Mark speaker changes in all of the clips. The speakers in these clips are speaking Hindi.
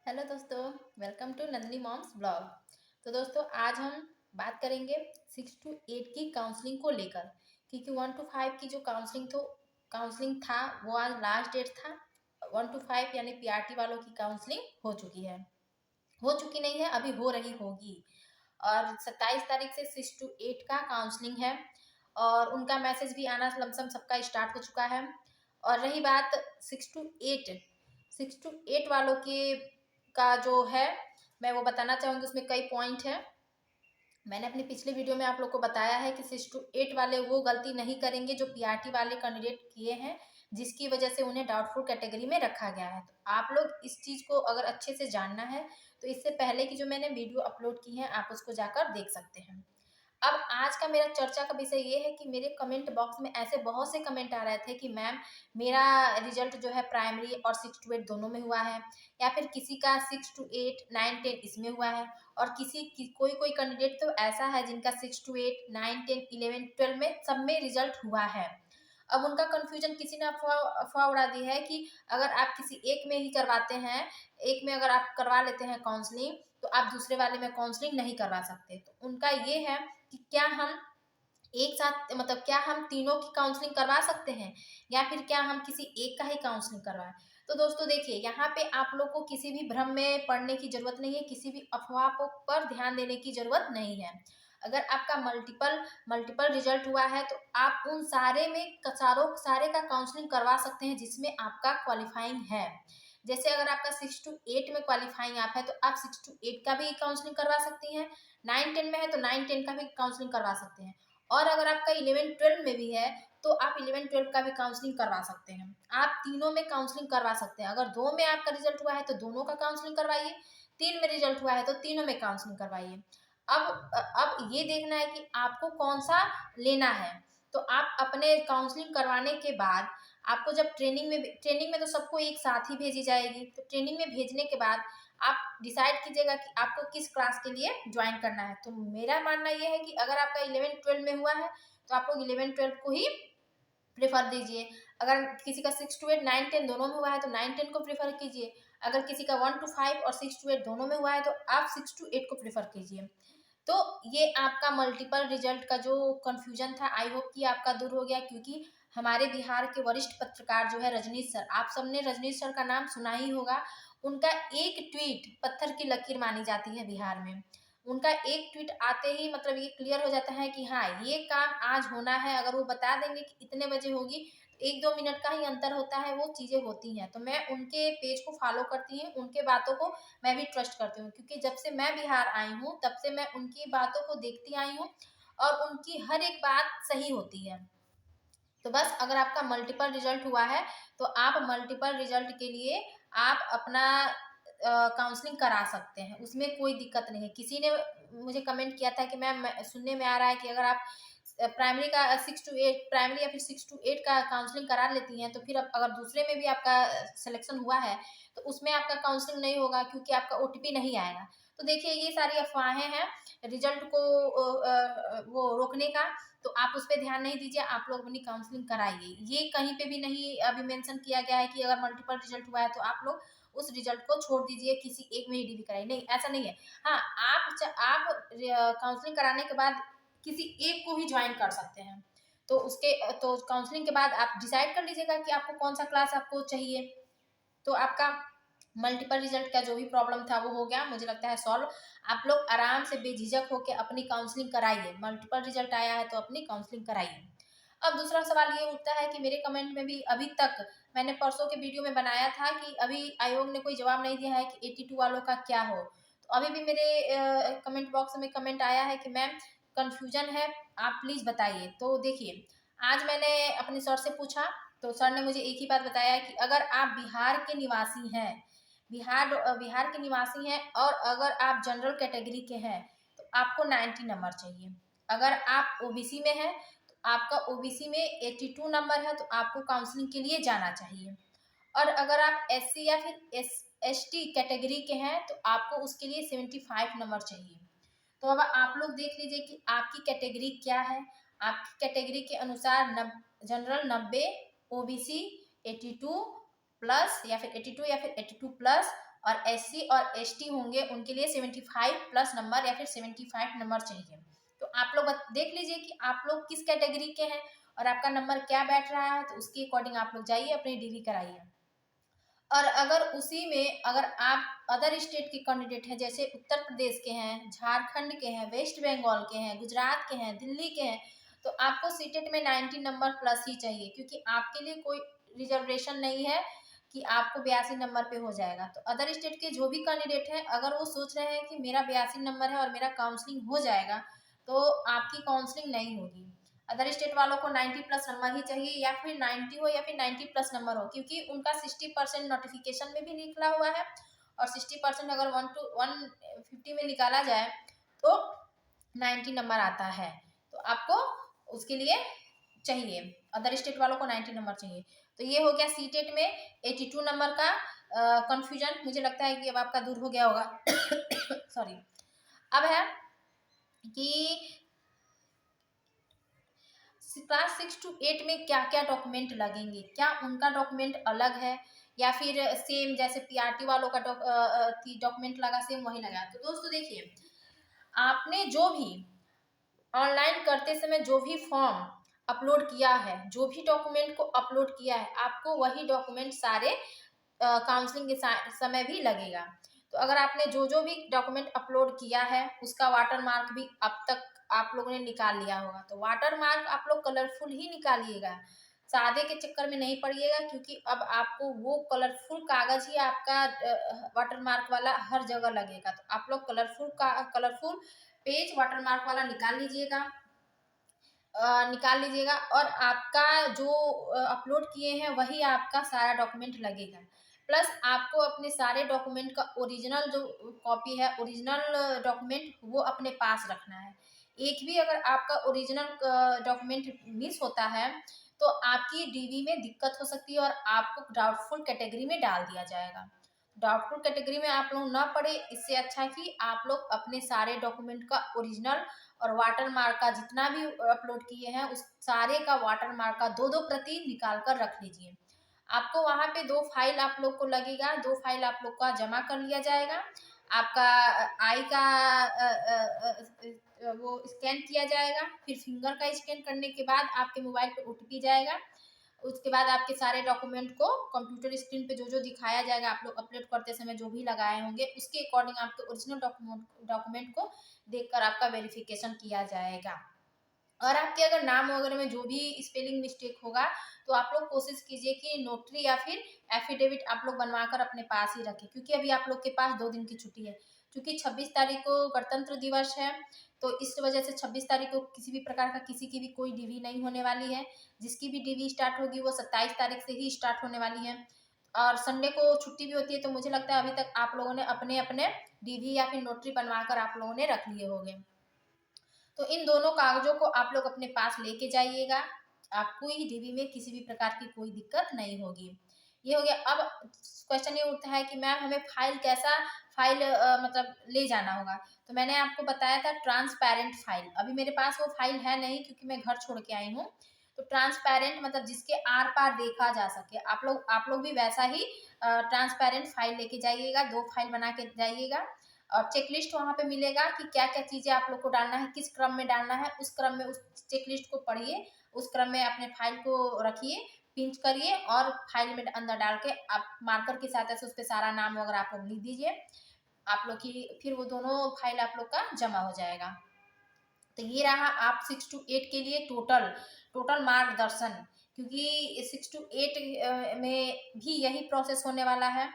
Speaker 1: हेलो दोस्तों, welcome to Nandini mom's blog. तो दोस्तों आज हम बात करेंगे 6 to 8 की काउंसलिंग को लेकर, क्योंकि 1 to 5 की जो काउंसलिंग था वो आज लास्ट डेट था। 1 to 5 यानी पीआरटी वालों की काउंसलिंग हो चुकी नहीं है, अभी हो रही होगी। और 27 तारीख से 6 to 8 का काउंसलिंग है और उनका मैसेज भी आना लमसम सबका स्टार्ट हो चुका है। और रही बात 6 to 8 वालों के का जो है, मैं वो बताना चाहूँगी। उसमें कई पॉइंट है। मैंने अपने पिछले वीडियो में आप लोग को बताया है कि 6 to 8 वाले वो गलती नहीं करेंगे जो पीआरटी वाले कैंडिडेट किए हैं, जिसकी वजह से उन्हें डाउटफुल कैटेगरी में रखा गया है। तो आप लोग इस चीज़ को अगर अच्छे से जानना है तो इससे पहले की जो मैंने वीडियो अपलोड की है आप उसको जाकर देख सकते हैं। अब आज का मेरा चर्चा का विषय ये है कि मेरे कमेंट बॉक्स में ऐसे बहुत से कमेंट आ रहे थे कि मैम मेरा रिजल्ट जो है प्राइमरी और 6 to 8 दोनों में हुआ है, या फिर किसी का 6 to 8 9 10 इसमें हुआ है, और कोई कोई कैंडिडेट तो ऐसा है जिनका 6 to 8 9 10 11 12 में सब में रिजल्ट हुआ है। अब उनका कंफ्यूजन किसी ने अफवाह अफवाह उड़ा दी है कि अगर आप किसी एक में ही करवाते हैं, एक में अगर आप करवा लेते हैं काउंसलिंग, तो आप दूसरे वाले में काउंसलिंग नहीं करवा सकते। तो उनका ये है कि क्या हम एक साथ, मतलब क्या हम तीनों की काउंसलिंग करवा सकते हैं, या फिर क्या हम किसी एक का ही काउंसलिंग करवाएं। तो दोस्तों देखिए, यहाँ पे आप लोग को किसी भी भ्रम में पड़ने की जरूरत नहीं है, किसी भी अफवाह पर ध्यान देने की जरूरत नहीं है। अगर आपका मल्टीपल मल्टीपल रिजल्ट हुआ है तो आप उन सारे में सारे का काउंसलिंग करवा सकते हैं जिसमें आपका क्वालिफाइंग है। जैसे अगर आपका 6 to 8 में क्वालिफाइंग आप है तो आप 6 to 8 का भी काउंसलिंग करवा सकती हैं। 9 10 में है तो 9 10 का भी काउंसलिंग करवा सकते हैं। और अगर आपका 11 12 में भी है तो आप 11 12 का भी काउंसलिंग करवा सकते हैं। आप तीनों में काउंसलिंग करवा सकते हैं। अगर दो में आपका रिजल्ट हुआ है तो दोनों का काउंसलिंग करवाइए, तीन में रिजल्ट हुआ है तो तीनों में काउंसलिंग करवाइए। अब ये देखना है कि आपको कौन सा लेना है। तो आप अपने काउंसलिंग करवाने के बाद आपको जब ट्रेनिंग में तो सबको एक साथ ही भेजी जाएगी। तो ट्रेनिंग में भेजने के बाद आप डिसाइड कीजिएगा कि आपको किस क्लास के लिए ज्वाइन करना है। तो मेरा मानना यह है कि अगर आपका 11 12 में हुआ है तो आप लोग 11 12 को ही प्रेफर दीजिए। अगर किसी का 6 to 8 9 10 दोनों में हुआ है तो 9 10 को प्रेफर कीजिए। अगर किसी का 1 to 5 और 6 to 8 दोनों में हुआ है तो आप 6 to 8 को प्रेफर कीजिए। तो ये आपका मल्टीपल रिजल्ट का जो कंफ्यूजन था, आई होप कि आपका दूर हो गया, क्योंकि हमारे बिहार के वरिष्ठ पत्रकार जो है रजनीश सर, आप सबने रजनीश सर का नाम सुना ही होगा। उनका एक ट्वीट पत्थर की लकीर मानी जाती है बिहार में। उनका एक ट्वीट आते ही मतलब ये क्लियर हो जाता है कि हाँ ये काम आज होना है। अगर वो बता देंगे कि इतने बजे होगी, तो 1 2 मिनट का ही अंतर होता है, वो चीजें होती हैं। तो मैं उनके पेज को फॉलो करती हूँ, उनके बातों को मैं भी ट्रस्ट करती हूँ, क्योंकि जब से मैं बिहार आई हूँ तब से मैं उनकी बातों को देखती आई हूँ और उनकी हर एक बात सही होती है। तो बस अगर आपका मल्टीपल रिजल्ट हुआ है तो आप मल्टीपल रिजल्ट के लिए आप अपना काउंसलिंग करा सकते हैं, उसमें कोई दिक्कत नहीं है। किसी ने मुझे कमेंट किया था कि मैम सुनने में आ रहा है कि अगर आप प्राइमरी का 6 to 8 प्राइमरी या फिर 6 to 8 का काउंसलिंग करा लेती हैं तो फिर अगर दूसरे में भी आपका सिलेक्शन हुआ है तो उसमें आपका काउंसलिंग नहीं होगा, क्योंकि आपका ओटीपी नहीं आएगा। तो देखिए ये सारी अफवाहें हैं रिजल्ट को वो रोकने का। तो आप उस पर ध्यान नहीं दीजिए, आप लोग अपनी काउंसलिंग कराइए। ये कहीं पे भी नहीं अभी मेंशन किया गया है कि अगर मल्टीपल रिजल्ट हुआ है तो आप लोग उस रिजल्ट को छोड़ दीजिए, किसी एक में ही डीवी कराइए, नहीं ऐसा नहीं है। हाँ, आप काउंसलिंग कराने के बाद किसी एक को ही ज्वाइन कर सकते हैं। तो काउंसलिंग के बाद आप डिसाइड कर लीजिएगा कि आपको कौन सा क्लास आपको चाहिए। तो आपका मल्टीपल रिजल्ट का जो भी प्रॉब्लम था वो हो गया, मुझे लगता है सॉल्व। आप लोग आराम से बेझिझक होकर अपनी काउंसलिंग कराइए। मल्टीपल रिजल्ट आया है तो अपनी काउंसलिंग कराइए। अब दूसरा सवाल ये उठता है कि मेरे कमेंट में भी अभी तक, मैंने परसों के वीडियो में बनाया था कि अभी आयोग ने कोई जवाब नहीं दिया है कि 82 वालों का क्या हो। तो अभी भी मेरे कमेंट बॉक्स में कमेंट आया है कि मैम कंफ्यूजन है, आप प्लीज बताइए। तो देखिए, आज मैंने अपने सर से पूछा तो सर ने मुझे एक ही बात बताया कि अगर आप बिहार के निवासी हैं, बिहार के निवासी हैं और अगर आप जनरल कैटेगरी के हैं तो आपको 90 नंबर चाहिए। अगर आप ओबीसी में हैं तो आपका ओबीसी में 82 नंबर है, तो आपको काउंसलिंग के लिए जाना चाहिए। और अगर आप एससी या फिर एसटी कैटेगरी के हैं तो आपको उसके लिए 75 नंबर चाहिए। तो अब आप लोग देख लीजिए कि आपकी कैटेगरी क्या है। आपकी कैटेगरी के अनुसार जनरल 90, ओबीसी 82 प्लस या फिर 82 या फिर 82 प्लस, और SC और ST होंगे उनके लिए 75 प्लस नंबर या फिर 75 नंबर चाहिए। तो आप लोग देख लीजिए कि आप लोग किस कैटेगरी के हैं और आपका नंबर क्या बैठ रहा है, तो उसके अकॉर्डिंग आप लोग जाइए अपनी DV कराइए। और अगर उसी में अगर आप अदर स्टेट के कैंडिडेट हैं, जैसे उत्तर प्रदेश के हैं, झारखंड के हैं, वेस्ट बंगाल के हैं, गुजरात के हैं, दिल्ली के हैं, तो आपको सीटेट में 90 नंबर प्लस ही चाहिए, क्योंकि आपके लिए कोई रिजर्वेशन नहीं है कि आपको 82 नंबर पे हो जाएगा। तो अदर स्टेट के जो भी कैंडिडेट हैं, अगर वो सोच रहे हैं कि मेरा 82 नंबर है और मेरा काउंसलिंग हो जाएगा, तो आपकी काउंसलिंग नहीं होगी। अदर स्टेट वालों को 90 प्लस नंबर ही चाहिए, या फिर 90 हो या फिर 90 प्लस नंबर हो, क्योंकि उनका 60% नोटिफिकेशन में भी निकला हुआ है और 60% अगर 150 में निकाला जाए तो 90 नंबर आता है। तो आपको उसके लिए चाहिए, अदर स्टेट वालों को 90 नंबर चाहिए। तो ये हो गया सीटेट में 82 नंबर का कंफ्यूजन। मुझे लगता है कि अब आपका दूर हो गया होगा। सॉरी। अब है कि क्लास 6 to 8 में क्या क्या डॉक्यूमेंट लगेंगे, क्या उनका डॉक्यूमेंट अलग है या फिर सेम जैसे PRT वालों का डॉक्यूमेंट लगा सेम वही लगा। तो दोस्तों देखिए, आपने जो भी ऑनलाइन करते समय जो भी फॉर्म अपलोड किया है, जो भी डॉक्यूमेंट को अपलोड किया है, आपको वही डॉक्यूमेंट सारे काउंसलिंग के समय भी लगेगा। तो अगर आपने जो जो भी डॉक्यूमेंट अपलोड किया है उसका वाटर मार्क भी अब तक आप लोगों ने निकाल लिया होगा। तो वाटर मार्क आप लोग कलरफुल ही निकालिएगा, सादे के चक्कर में नहीं पड़िएगा, क्योंकि अब आपको वो कलरफुल कागज ही आपका वाटर मार्क वाला हर जगह लगेगा। तो आप लोग कलरफुल पेज वाटर मार्क वाला निकाल लीजिएगा और आपका जो अपलोड किए हैं वही आपका सारा डॉक्यूमेंट लगेगा। प्लस आपको अपने सारे डॉक्यूमेंट का ओरिजिनल जो कॉपी है, ओरिजिनल डॉक्यूमेंट वो अपने पास रखना है। एक भी अगर आपका ओरिजिनल डॉक्यूमेंट मिस होता है तो आपकी DV में दिक्कत हो सकती है और आपको डाउटफुल कैटेगरी में डाल दिया जाएगा। डाउटफुल कैटेगरी में आप लोग ना पड़े, इससे अच्छा कि आप लोग अपने सारे डॉक्यूमेंट का ओरिजिनल और वाटर मार्क का जितना भी अपलोड किए हैं उस सारे का वाटर मार्क का 2-2 प्रति निकाल कर रख लीजिए। आपको वहाँ पे 2 फाइल आप लोग को लगेगा, 2 फाइल आप लोग का जमा कर लिया जाएगा। आपका आई का वो स्कैन किया जाएगा, फिर फिंगर का स्कैन करने के बाद आपके मोबाइल पे OTP जाएगा। उसके बाद आपके सारे डॉक्यूमेंट को कंप्यूटर स्क्रीन पे जो जो दिखाया जाएगा, आप लोग अपलोड करते समय जो भी लगाए होंगे उसके अकॉर्डिंग आपके ओरिजिनल डॉक्यूमेंट को देखकर आपका वेरिफिकेशन किया जाएगा। और आपके अगर नाम वगैरह में जो भी स्पेलिंग मिस्टेक होगा तो आप लोग कोशिश कीजिए कि नोटरी या फिर एफिडेविट आप लोग बनवाकर अपने पास ही रखें, क्योंकि अभी आप लोग के पास 2 दिन की छुट्टी है। क्योंकि 26 तारीख को गणतंत्र दिवस है, तो इस वजह से 26 तारीख को किसी भी प्रकार का किसी की भी कोई DV नहीं होने वाली है। जिसकी भी DV स्टार्ट होगी वो 27 तारीख से ही स्टार्ट होने वाली है और संडे को छुट्टी भी होती है। तो मुझे लगता है अभी तक आप लोगों ने अपने अपने DV या फिर नोटरी बनवाकर आप लोगों ने रख लिए होंगे। तो इन दोनों कागजों को आप लोग अपने पास लेके जाइएगा, आपको ही DV में किसी भी प्रकार की कोई दिक्कत नहीं होगी। ये हो गया। अब क्वेश्चन ये उठता है कि मैम हमें फाइल मतलब ले जाना होगा। तो मैंने आपको बताया था ट्रांसपेरेंट फाइल, अभी मेरे पास वो फाइल है नहीं क्योंकि मैं घर छोड़ के आई हूँ। तो ट्रांसपेरेंट मतलब जिसके आर पार देखा जा सके, आप लोग भी वैसा ही ट्रांसपेरेंट फाइल लेके जाइएगा, 2 फाइल बना के जाइएगा। और चेकलिस्ट वहाँ पे मिलेगा कि क्या क्या चीज़ें आप लोग को डालना है, किस क्रम में डालना है, उस क्रम में उस चेकलिस्ट को पढ़िए, उस क्रम में अपने फाइल को रखिए, पिंच करिए और फाइल में अंदर डाल के आप मार्कर की सहायता से उस पर सारा नाम वगैरह आप लोग लिख दीजिए। आप लोग की फिर वो दोनों फाइल आप लोग का जमा हो जाएगा। तो ये रहा आप 6 to 8 के लिए टोटल मार्गदर्शन, क्योंकि 6 to 8 में भी यही प्रोसेस होने वाला है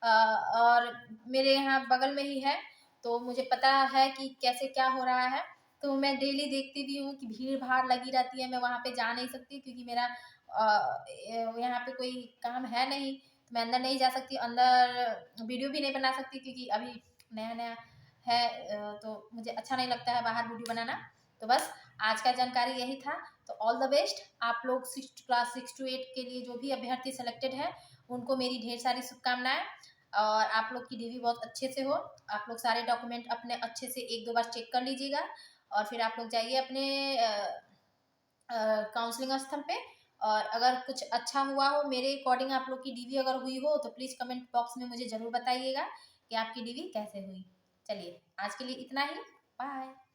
Speaker 1: और मेरे यहाँ बगल में ही है, तो मुझे पता है कि कैसे क्या हो रहा है। तो मैं डेली देखती भी हूँ कि भीड़ भाड़ लगी रहती है, मैं वहाँ पे जा नहीं सकती क्योंकि मेरा यहाँ पे कोई काम है नहीं, तो मैं अंदर नहीं जा सकती, अंदर वीडियो भी नहीं बना सकती क्योंकि अभी नया नया है, तो मुझे अच्छा नहीं लगता है बाहर वीडियो बनाना। तो बस आज का जानकारी यही था। तो ऑल द बेस्ट आप लोग क्लास 6 to 8 के लिए जो भी अभ्यर्थी सेलेक्टेड है उनको मेरी ढेर सारी शुभकामनाएं और आप लोग की DV बहुत अच्छे से हो। आप लोग सारे डॉक्यूमेंट अपने अच्छे से 1-2 बार चेक कर लीजिएगा और फिर आप लोग जाइए अपने काउंसलिंग स्थल पे और अगर कुछ अच्छा हुआ हो मेरे अकॉर्डिंग, आप लोग की डीवी अगर हुई हो तो प्लीज़ कमेंट बॉक्स में मुझे ज़रूर बताइएगा कि आपकी डीवी कैसे हुई। चलिए आज के लिए इतना ही, बाय।